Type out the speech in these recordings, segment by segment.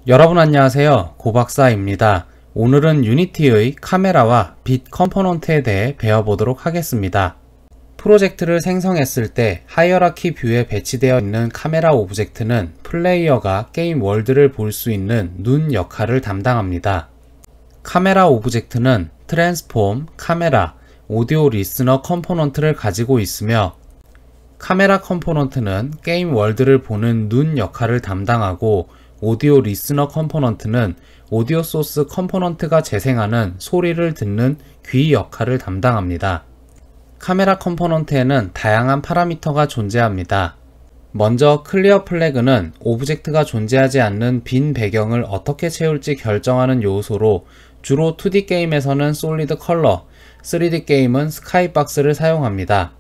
여러분 안녕하세요. 고박사입니다. 오늘은 유니티의 카메라와 빛 컴포넌트에 대해 배워보도록 하겠습니다. 프로젝트를 생성했을 때 하이어라키 뷰에 배치되어 있는 카메라 오브젝트는 플레이어가 게임 월드를 볼 수 있는 눈 역할을 담당합니다. 카메라 오브젝트는 트랜스폼, 카메라, 오디오 리스너 컴포넌트를 가지고 있으며 카메라 컴포넌트는 게임 월드를 보는 눈 역할을 담당하고 오디오 리스너 컴포넌트는 오디오 소스 컴포넌트가 재생하는 소리를 듣는 귀 역할을 담당합니다. 카메라 컴포넌트에는 다양한 파라미터가 존재합니다. 먼저 클리어 플래그는 오브젝트가 존재하지 않는 빈 배경을 어떻게 채울지 결정하는 요소로 주로 2D 게임에서는 솔리드 컬러, 3D 게임은 스카이박스를 사용합니다.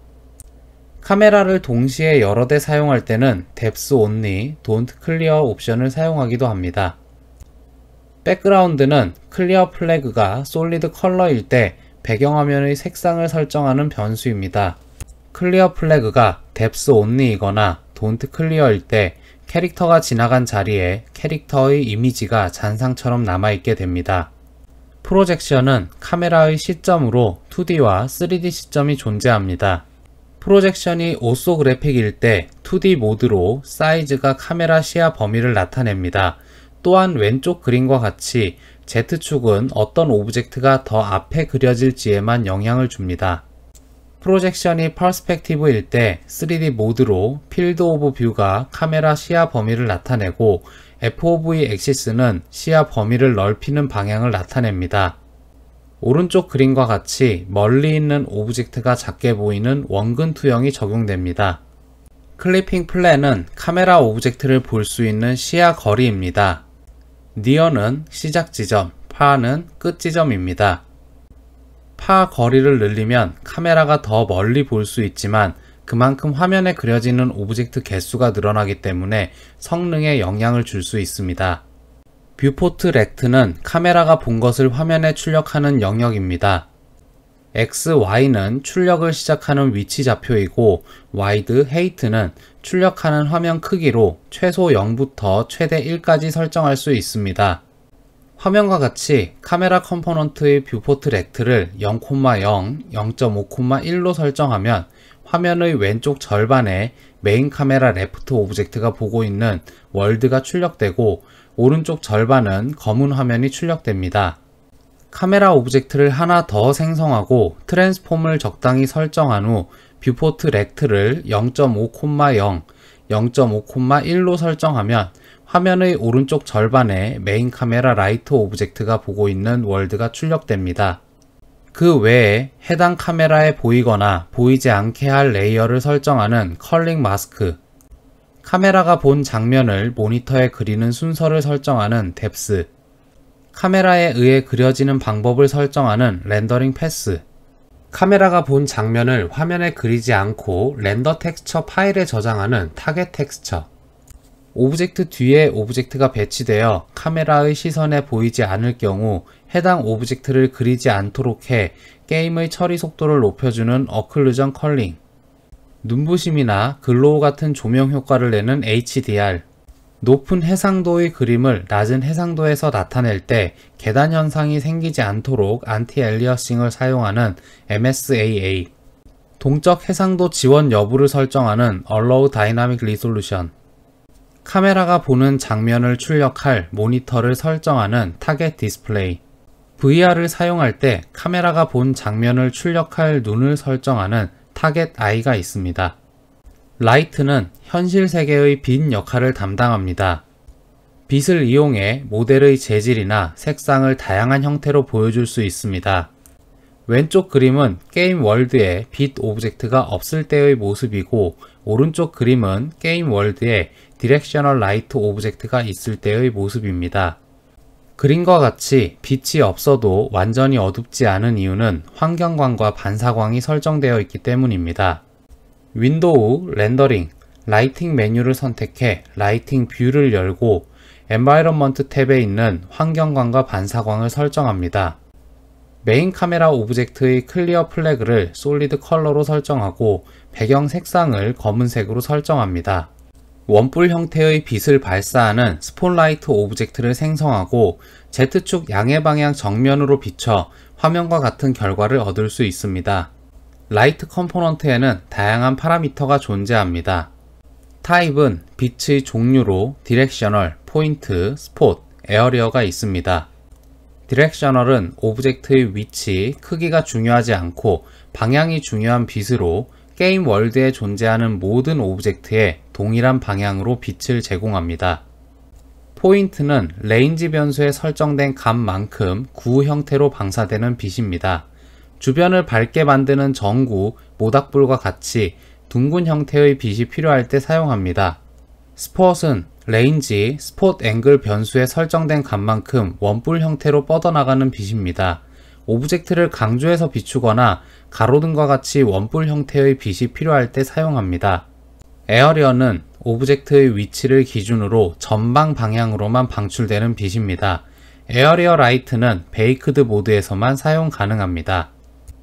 카메라를 동시에 여러 대 사용할 때는 Depth Only, Don't Clear 옵션을 사용하기도 합니다. 백그라운드는 클리어 플래그가 솔리드 컬러일 때 배경화면의 색상을 설정하는 변수입니다. 클리어 플래그가 Depth Only이거나 Don't Clear일 때 캐릭터가 지나간 자리에 캐릭터의 이미지가 잔상처럼 남아있게 됩니다. 프로젝션은 카메라의 시점으로 2D와 3D 시점이 존재합니다. 프로젝션이 오소그래픽일 때 2D 모드로 사이즈가 카메라 시야 범위를 나타냅니다. 또한 왼쪽 그림과 같이 Z축은 어떤 오브젝트가 더 앞에 그려질지에만 영향을 줍니다. 프로젝션이 퍼스펙티브일 때 3D 모드로 필드 오브 뷰가 카메라 시야 범위를 나타내고 FOV 액시스는 시야 범위를 넓히는 방향을 나타냅니다. 오른쪽 그림과 같이 멀리 있는 오브젝트가 작게 보이는 원근 투영이 적용됩니다. 클리핑 플랜은 카메라 오브젝트를 볼 수 있는 시야 거리입니다. 니어는 시작 지점, 파는 끝 지점입니다. 파 거리를 늘리면 카메라가 더 멀리 볼 수 있지만 그만큼 화면에 그려지는 오브젝트 개수가 늘어나기 때문에 성능에 영향을 줄 수 있습니다. 뷰포트 렉트는 카메라가 본 것을 화면에 출력하는 영역입니다. X, Y는 출력을 시작하는 위치 좌표이고 와이드, 헤이트는 출력하는 화면 크기로 최소 0부터 최대 1까지 설정할 수 있습니다. 화면과 같이 카메라 컴포넌트의 뷰포트 렉트를 0,0, 0.5,1로 설정하면 화면의 왼쪽 절반에 메인 카메라 레프트 오브젝트가 보고 있는 월드가 출력되고 오른쪽 절반은 검은 화면이 출력됩니다. 카메라 오브젝트를 하나 더 생성하고 트랜스폼을 적당히 설정한 후 뷰포트 렉트를 0.5,0, 0.5,1로 설정하면 화면의 오른쪽 절반에 메인 카메라 라이트 오브젝트가 보고 있는 월드가 출력됩니다. 그 외에 해당 카메라에 보이거나 보이지 않게 할 레이어를 설정하는 컬링 마스크, 카메라가 본 장면을 모니터에 그리는 순서를 설정하는 뎁스, 카메라에 의해 그려지는 방법을 설정하는 렌더링 패스, 카메라가 본 장면을 화면에 그리지 않고 렌더 텍스처 파일에 저장하는 타겟 텍스처, 오브젝트 뒤에 오브젝트가 배치되어 카메라의 시선에 보이지 않을 경우 해당 오브젝트를 그리지 않도록 해 게임의 처리 속도를 높여주는 어클루전 컬링, 눈부심이나 글로우 같은 조명 효과를 내는 HDR, 높은 해상도의 그림을 낮은 해상도에서 나타낼 때 계단 현상이 생기지 않도록 안티 엘리어싱을 사용하는 MSAA, 동적 해상도 지원 여부를 설정하는 Allow Dynamic Resolution, 카메라가 보는 장면을 출력할 모니터를 설정하는 타겟 디스플레이, VR을 사용할 때 카메라가 본 장면을 출력할 눈을 설정하는 타겟 아이가 있습니다. 라이트는 현실 세계의 빛 역할을 담당합니다. 빛을 이용해 모델의 재질이나 색상을 다양한 형태로 보여줄 수 있습니다. 왼쪽 그림은 게임 월드에 빛 오브젝트가 없을 때의 모습이고 오른쪽 그림은 게임 월드에 디렉셔널 라이트 오브젝트가 있을 때의 모습입니다. 그림과 같이 빛이 없어도 완전히 어둡지 않은 이유는 환경광과 반사광이 설정되어 있기 때문입니다. 윈도우, 렌더링, 라이팅 메뉴를 선택해 라이팅 뷰를 열고 엔바이런먼트 탭에 있는 환경광과 반사광을 설정합니다. 메인 카메라 오브젝트의 클리어 플래그를 솔리드 컬러로 설정하고 배경 색상을 검은색으로 설정합니다. 원뿔 형태의 빛을 발사하는 스폰라이트 오브젝트를 생성하고 Z축 양의 방향 정면으로 비춰 화면과 같은 결과를 얻을 수 있습니다. 라이트 컴포넌트에는 다양한 파라미터가 존재합니다. 타입은 빛의 종류로 디렉셔널, 포인트, 스폿, 에어리어가 있습니다. 디렉셔널은 오브젝트의 위치, 크기가 중요하지 않고 방향이 중요한 빛으로 게임 월드에 존재하는 모든 오브젝트에 동일한 방향으로 빛을 제공합니다. 포인트는 레인지 변수에 설정된 값만큼 구 형태로 방사되는 빛입니다. 주변을 밝게 만드는 전구, 모닥불과 같이 둥근 형태의 빛이 필요할 때 사용합니다. 스폿은 레인지, 스폿 앵글 변수에 설정된 값만큼 원뿔 형태로 뻗어나가는 빛입니다. 오브젝트를 강조해서 비추거나 가로등과 같이 원뿔 형태의 빛이 필요할 때 사용합니다. 에어리어는 오브젝트의 위치를 기준으로 전방 방향으로만 방출되는 빛입니다. 에어리어 라이트는 베이크드 모드에서만 사용 가능합니다.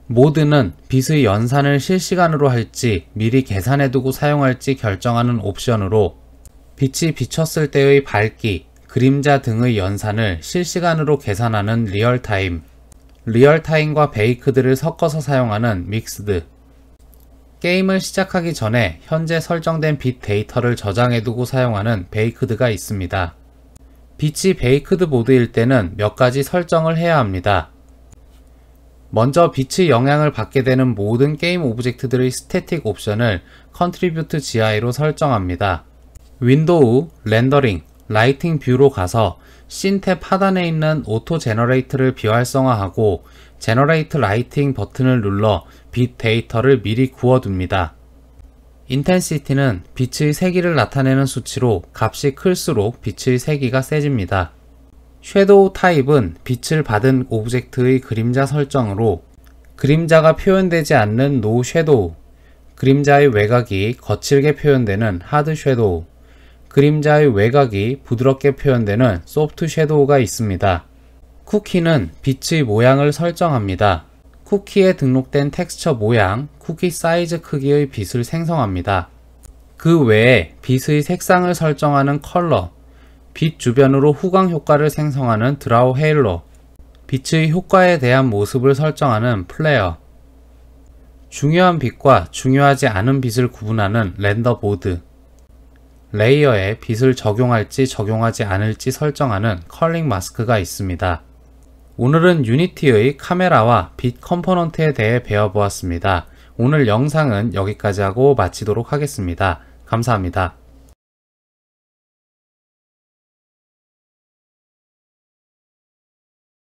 모드는 빛의 연산을 실시간으로 할지 미리 계산해두고 사용할지 결정하는 옵션으로 빛이 비쳤을 때의 밝기, 그림자 등의 연산을 실시간으로 계산하는 리얼타임, 리얼타임과 베이크드를 섞어서 사용하는 믹스드, 게임을 시작하기 전에 현재 설정된 빛 데이터를 저장해두고 사용하는 베이크드가 있습니다. 빛이 베이크드 모드일 때는 몇 가지 설정을 해야 합니다. 먼저 빛의 영향을 받게 되는 모든 게임 오브젝트들의 스태틱 옵션을 컨트리뷰트 GI로 설정합니다. 윈도우, 렌더링, 라이팅 뷰로 가서 씬 탭 하단에 있는 오토 제너레이트를 비활성화하고 제너레이트 라이팅 버튼을 눌러 빛 데이터를 미리 구워둡니다. 인텐시티는 빛의 세기를 나타내는 수치로 값이 클수록 빛의 세기가 세집니다. 섀도우 타입은 빛을 받은 오브젝트의 그림자 설정으로 그림자가 표현되지 않는 노 섀도우, 그림자의 외곽이 거칠게 표현되는 하드 섀도우, 그림자의 외곽이 부드럽게 표현되는 소프트 섀도우가 있습니다. 쿠키는 빛의 모양을 설정합니다. 쿠키에 등록된 텍스처 모양, 쿠키 사이즈 크기의 빛을 생성합니다. 그 외에 빛의 색상을 설정하는 컬러, 빛 주변으로 후광 효과를 생성하는 드라우 헤일로, 빛의 효과에 대한 모습을 설정하는 플레어, 중요한 빛과 중요하지 않은 빛을 구분하는 렌더 보드, 레이어에 빛을 적용할지 적용하지 않을지 설정하는 컬링 마스크가 있습니다. 오늘은 유니티의 카메라와 빛 컴포넌트에 대해 배워보았습니다. 오늘 영상은 여기까지 하고 마치도록 하겠습니다. 감사합니다.